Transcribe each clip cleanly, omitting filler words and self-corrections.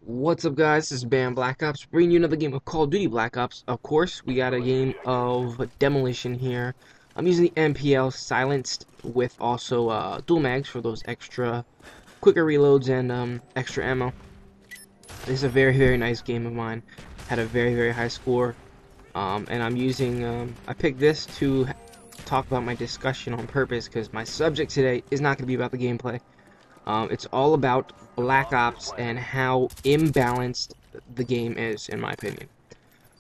What's up, guys? This is Bam Black Ops, bringing you another game of Call of Duty Black Ops. Of course, we got a game of Demolition here. I'm using the MPL silenced with also dual mags for those extra quicker reloads and extra ammo. This is a very nice game of mine. Had a very high score, and I'm using. I picked this to talk about my discussion on purpose because my subject today is not going to be about the gameplay. It's all about Black Ops and how imbalanced the game is, in my opinion.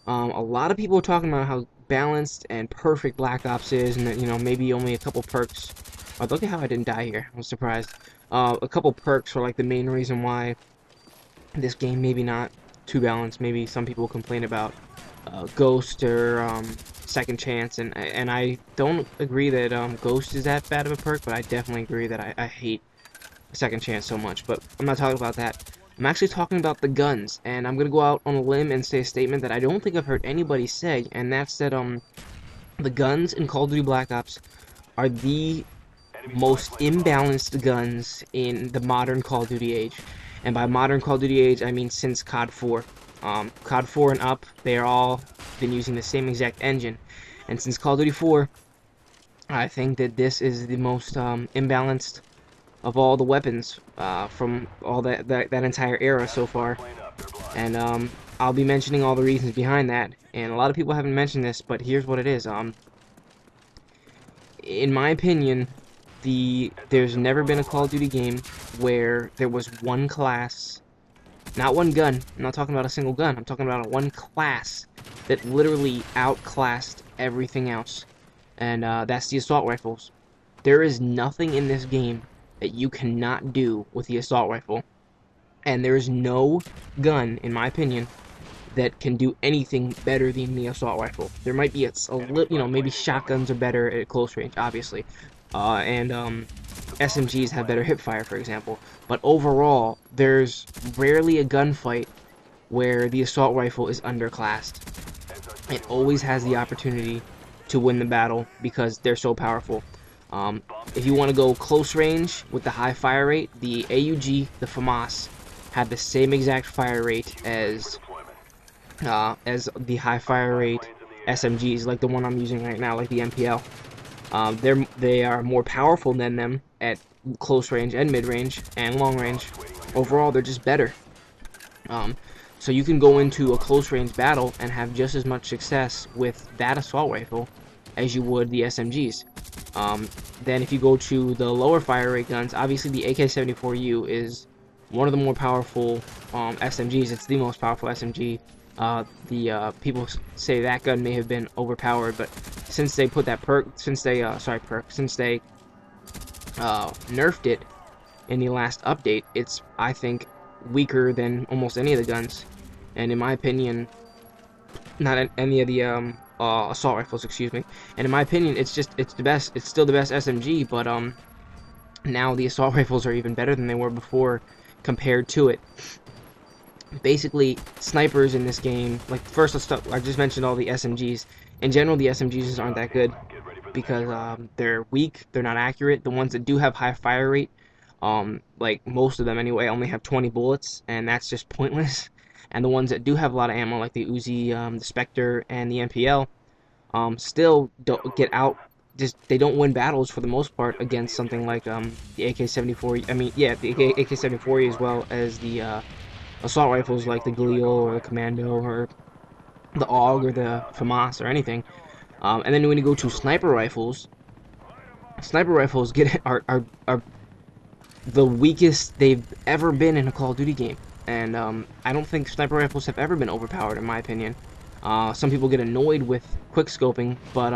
A lot of people are talking about how balanced and perfect Black Ops is, and that, maybe only a couple perks. Oh, look at how I didn't die here. I was surprised. A couple perks are like the main reason why this game maybe not too balanced. Maybe some people complain about Ghost or Second Chance, and I don't agree that Ghost is that bad of a perk, but I definitely agree that I hate Second Chance so much. But I'm not talking about that. I'm actually talking about the guns, and I'm gonna go out on a limb and say a statement that I don't think I've heard anybody say, and that's that the guns in Call of Duty Black Ops are the most imbalanced guns in the modern Call of Duty age. And by modern Call of Duty age, I mean since COD 4. COD 4 and up, they are all been using the same exact engine. And since Call of Duty 4, I think that this is the most imbalanced of all the weapons from all that entire era so far. And I'll be mentioning all the reasons behind that. And a lot of people haven't mentioned this, but here's what it is. In my opinion, there's never been a Call of Duty game where there was one class, not one gun. I'm not talking about a single gun. I'm talking about one class that literally outclassed everything else, and that's the assault rifles. There is nothing in this game that you cannot do with the assault rifle, and there is no gun, in my opinion, that can do anything better than the assault rifle. There might be a little, maybe shotguns are better at close range, obviously, and SMGs have better hipfire, for example. But overall, there's rarely a gunfight where the assault rifle is underclassed. It always has the opportunity to win the battle because they're so powerful. If you want to go close range with the high fire rate, the AUG, the FAMAS, have the same exact fire rate as the high fire rate SMGs, like the one I'm using right now, like the MPL. They are more powerful than them at close range and mid range and long range. Overall, they're just better. So you can go into a close range battle and have just as much success with that assault rifle as you would the SMGs. Then if you go to the lower fire rate guns, obviously the AK-74U is one of the more powerful SMGs. It's the most powerful SMG. People say that gun may have been overpowered, but since they put that since they nerfed it in the last update, it's, I think, weaker than almost any of the guns. And in my opinion, not any of the assault rifles, excuse me. And in my opinion, it's the best. It's still the best SMG, but now the assault rifles are even better than they were before compared to it. Basically, snipers in this game, like, first let's start, I just mentioned all the SMGs. In general, the SMGs aren't that good because they're weak, they're not accurate. The ones that do have high fire rate, like most of them anyway, only have 20 bullets, and that's just pointless. And the ones that do have a lot of ammo, like the Uzi, the Spectre, and the MPL, still don't get out. They don't win battles for the most part against something like the AK-74. I mean, yeah, the AK-74 as well as the assault rifles like the Galil or the Commando or the AUG or the FAMAS or anything. And then when you go to sniper rifles are the weakest they've ever been in a Call of Duty game. And I don't think sniper rifles have ever been overpowered, in my opinion. Some people get annoyed with quickscoping, but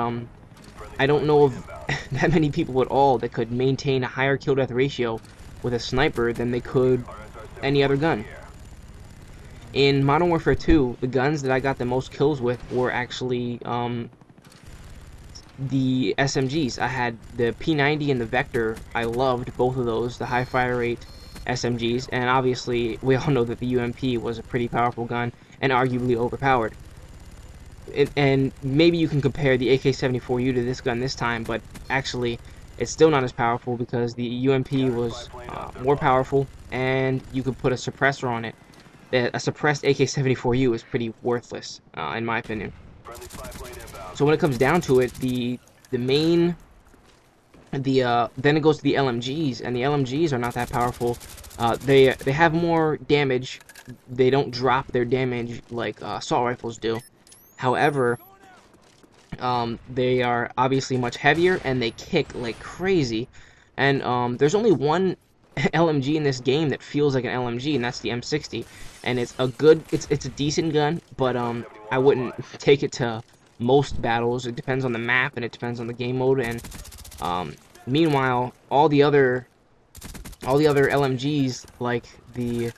I don't know of that many people at all that could maintain a higher kill-death ratio with a sniper than they could any other gun. In Modern Warfare 2, the guns that I got the most kills with were actually the SMGs. I had the P90 and the Vector. I loved both of those, the high fire rate SMGs, and obviously we all know that the UMP was a pretty powerful gun and arguably overpowered. And maybe you can compare the AK-74U to this gun this time, but actually it's still not as powerful because the UMP was more powerful and you could put a suppressor on it. a suppressed AK-74U is pretty worthless, in my opinion. So when it comes down to it, the main then it goes to the LMGs, and the LMGs are not that powerful. They have more damage. They don't drop their damage like assault rifles do. However, they are obviously much heavier and they kick like crazy. And there's only one LMG in this game that feels like an LMG, and that's the M60. And it's a decent gun, but I wouldn't take it to most battles. It depends on the map and it depends on the game mode. And meanwhile, all the other LMGs like the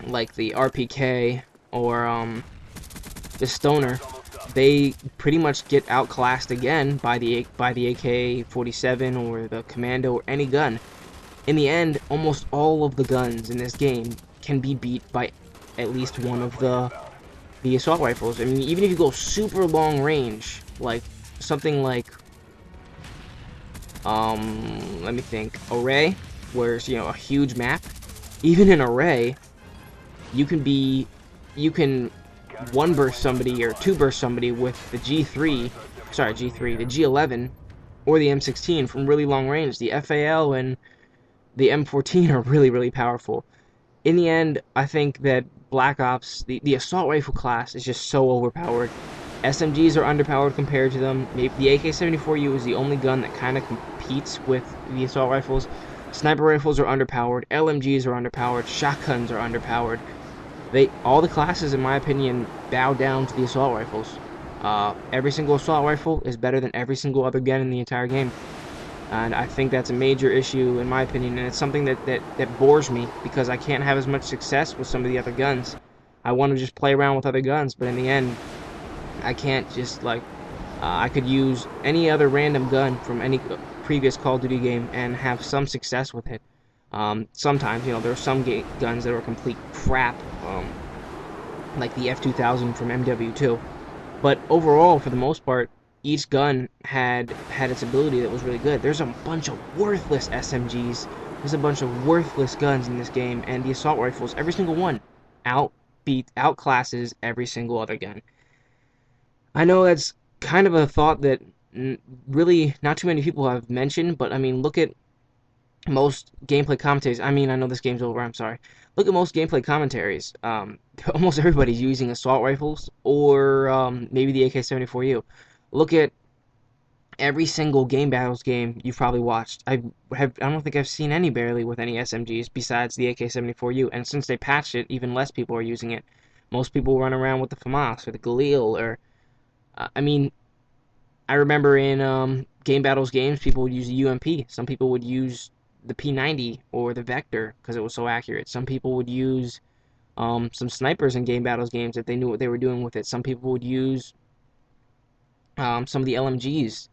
RPK or the Stoner, they pretty much get outclassed again by the AK-47 or the Commando or any gun. In the end, almost all of the guns in this game can be beat by at least one of the assault rifles. I mean, even if you go super long range, like something like let me think, Array, where it's, you know, a huge map. Even in Array, you can one burst somebody or two burst somebody with the G3, the G11 or the M16 from really long range. The FAL and the M14 are really powerful. In the end, I think that Black Ops, the assault rifle class, is just so overpowered. SMGs are underpowered compared to them. Maybe the AK-74U is the only gun that kind of competes with the assault rifles. Sniper rifles are underpowered. LMGs are underpowered. Shotguns are underpowered. All the classes, in my opinion, bow down to the assault rifles. Every single assault rifle is better than every single other gun in the entire game. And I think that's a major issue, in my opinion, and it's something that bores me, because I can't have as much success with some of the other guns. I want to just play around with other guns, but in the end, I can't just, like, I could use any other random gun from any previous Call of Duty game and have some success with it. Sometimes, you know, there are some guns that are complete crap, like the F2000 from MW2. But overall, for the most part, each gun had its ability that was really good. There's a bunch of worthless SMGs. There's a bunch of worthless guns in this game, and the assault rifles, every single one, outclasses every single other gun. I know that's kind of a thought that really not too many people have mentioned, but I mean, look at most gameplay commentaries. I mean, I know this game's over, I'm sorry. Look at most gameplay commentaries. Almost everybody's using assault rifles or maybe the AK-74U. Look at every single Game Battles game you've probably watched. I don't think I've seen any barely with any SMGs besides the AK-74U. And since they patched it, even less people are using it. Most people run around with the FAMAS or the Galil or I mean, I remember in Game Battles games, people would use the UMP. Some people would use the P90 or the Vector because it was so accurate. Some people would use some snipers in Game Battles games if they knew what they were doing with it. Some people would use some of the LMGs,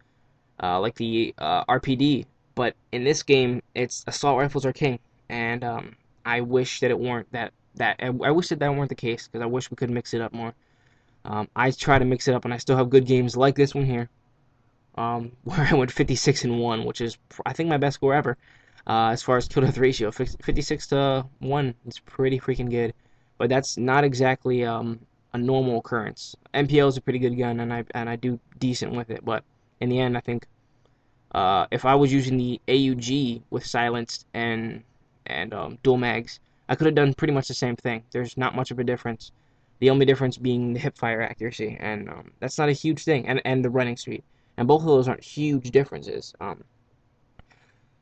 like the RPD. But in this game, it's assault rifles are king, and I wish that it weren't I wish that weren't the case, because I wish we could mix it up more. I try to mix it up, and I still have good games like this one here, where I went 56-1, which is I think my best score ever. As far as kill death ratio, 56-1 is pretty freaking good, but that's not exactly a normal occurrence. MPL is a pretty good gun, and I do decent with it, but in the end, I think if I was using the AUG with silenced and dual mags, I could have done pretty much the same thing. There's not much of a difference. The only difference being the hipfire accuracy, and that's not a huge thing, and the running speed. And both of those aren't huge differences.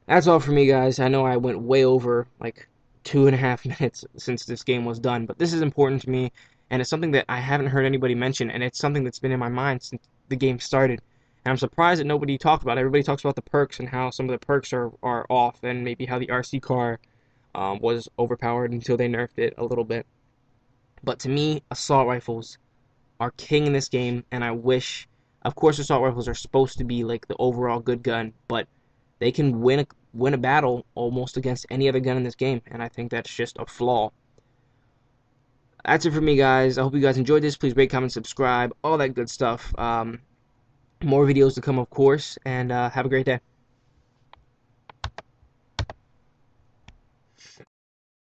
That's all for me, guys. I know I went way over, like, 2.5 minutes since this game was done, but this is important to me, and it's something that I haven't heard anybody mention, and it's something that's been in my mind since the game started. And I'm surprised that nobody talked about it. Everybody talks about the perks and how some of the perks are off, and maybe how the RC car was overpowered until they nerfed it a little bit. But to me, assault rifles are king in this game, and I wish, of course, assault rifles are supposed to be like the overall good gun, but they can win a battle almost against any other gun in this game, and I think that's just a flaw. That's it for me, guys. I hope you guys enjoyed this. Please rate, comment, subscribe, all that good stuff. More videos to come, of course, and have a great day.